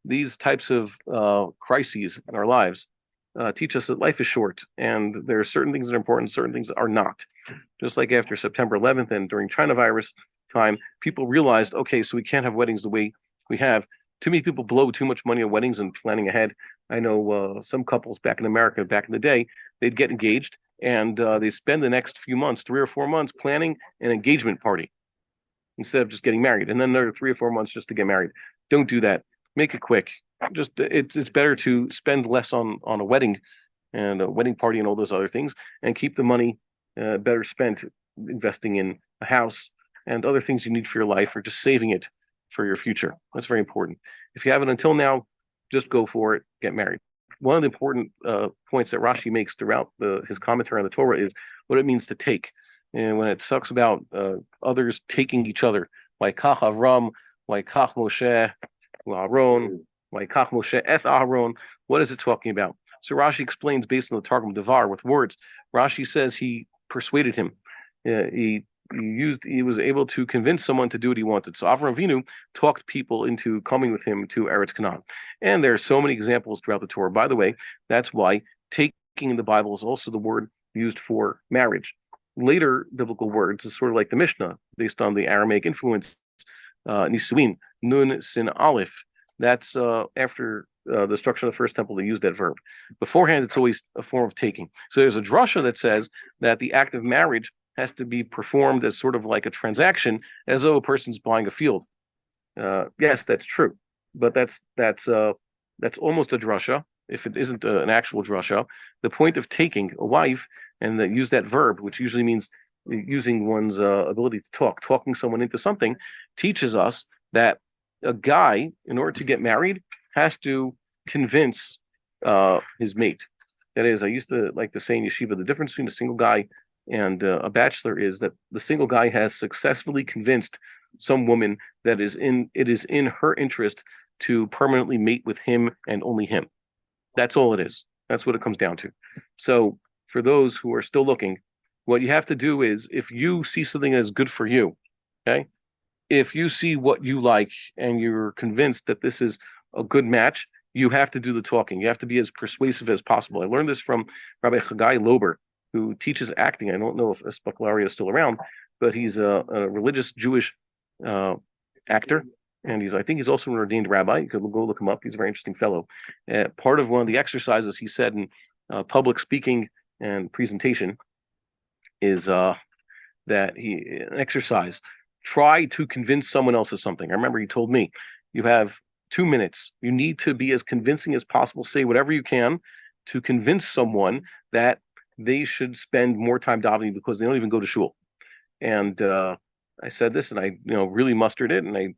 these types of crises in our lives teach us that life is short, and there are certain things that are important, certain things that are not. Just like after September 11th and during China virus time, people realized, okay, so we can't have weddings the way we have. Too many people blow too much money on weddings and planning ahead. I know some couples back in America, back in the day, they'd get engaged and they spend the next few months, 3 or 4 months, planning an engagement party instead of just getting married, and then another 3 or 4 months just to get married. Don't do that. Make it quick. Just it's better to spend less on a wedding and a wedding party and all those other things, and keep the money better spent investing in a house and other things you need for your life, or just saving it for your future. That's very important. If you haven't until now, just go for it. Get married. One of the important points that Rashi makes throughout his commentary on the Torah is what it means to take. And when it talks about others taking each other, like Kach Avram, like Kach Moshe, Aaron, like Kach Moshe eth Aaron, what is it talking about? So Rashi explains based on the Targum Devar with words. Rashi says he persuaded him. He was able to convince someone to do what he wanted. So Avram Avinu talked people into coming with him to Eretz Canaan. And there are so many examples throughout the Torah. By the way, that's why taking in the Bible is also the word used for marriage. Later biblical words is sort of like the Mishnah, based on the Aramaic influence. Nisuin, Nun Sin Aleph. That's after the destruction of the first temple, they used that verb. Beforehand, it's always a form of taking. So there's a drasha that says that the act of marriage has to be performed as sort of like a transaction, as though a person's buying a field. Yes, that's true, but that's almost a drasha. If it isn't an actual drasha, the point of taking a wife and use that verb, which usually means using one's ability to talk, talking someone into something, teaches us that a guy, in order to get married, has to convince his mate. That is, I used to like to say in yeshiva, the difference between a single guy and a bachelor is that the single guy has successfully convinced some woman that it is in her interest to permanently mate with him and only him. That's all it is. That's what it comes down to. So for those who are still looking, what you have to do is, if you see something that is good for you, okay, if you see what you like and you're convinced that this is a good match, you have to do the talking. You have to be as persuasive as possible. I learned this from Rabbi Chagai Lober, who teaches acting. I don't know if Espeklaria is still around, but he's a religious Jewish actor, and I think he's also an ordained rabbi. You could go look him up. He's a very interesting fellow. Part of one of the exercises he said in public speaking and presentation is that an exercise. Try to convince someone else of something. I remember he told me, you have 2 minutes. You need to be as convincing as possible. Say whatever you can to convince someone that they should spend more time davening because they don't even go to shul. And I said this, and I really mustered it, and I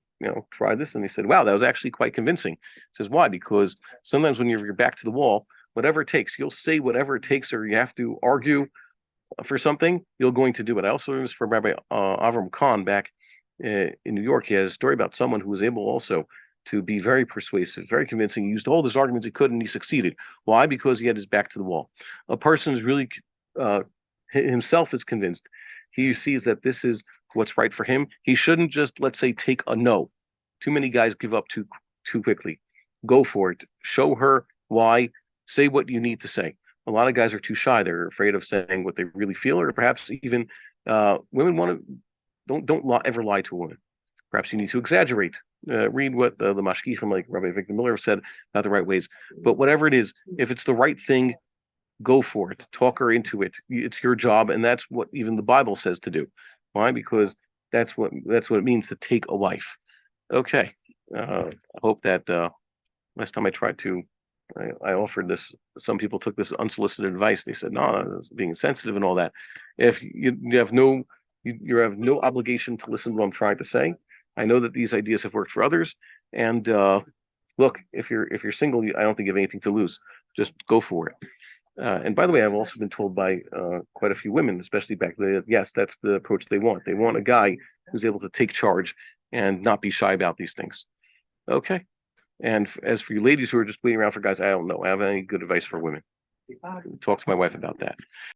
tried this, and he said, wow, that was actually quite convincing. He says, why? Because sometimes when you're back to the wall, whatever it takes, you'll say whatever it takes, or you have to argue for something, you're going to do it. I also learned this from Rabbi Avram Khan back in New York. He has a story about someone who was able also to be very persuasive, very convincing. He used all his arguments he could, and he succeeded. Why? Because he had his back to the wall. A person is really himself is convinced. He sees that this is what's right for him. He shouldn't just, let's say, take a no. Too many guys give up too quickly. Go for it. Show her why. Say what you need to say. A lot of guys are too shy. They're afraid of saying what they really feel, or perhaps even women don't ever lie to a woman. Perhaps you need to exaggerate. Read what the mashgichim, like Rabbi Victor Miller, said about the right ways. But whatever it is, if it's the right thing, go for it. Talk her into it. It's your job, and that's what even the Bible says to do. Why? Because that's what it means to take a wife. Okay. I hope that last time I tried to. I offered this. Some people took this unsolicited advice. They said, "No, it's being sensitive and all that." If you have no obligation to listen to what I'm trying to say. I know that these ideas have worked for others. And look, if you're single, I don't think you have anything to lose. Just go for it. And by the way, I've also been told by quite a few women, especially back then, yes, that's the approach they want. They want a guy who's able to take charge and not be shy about these things. Okay. And as for you ladies who are just waiting around for guys, I don't know. I have any good advice for women. Talk to my wife about that.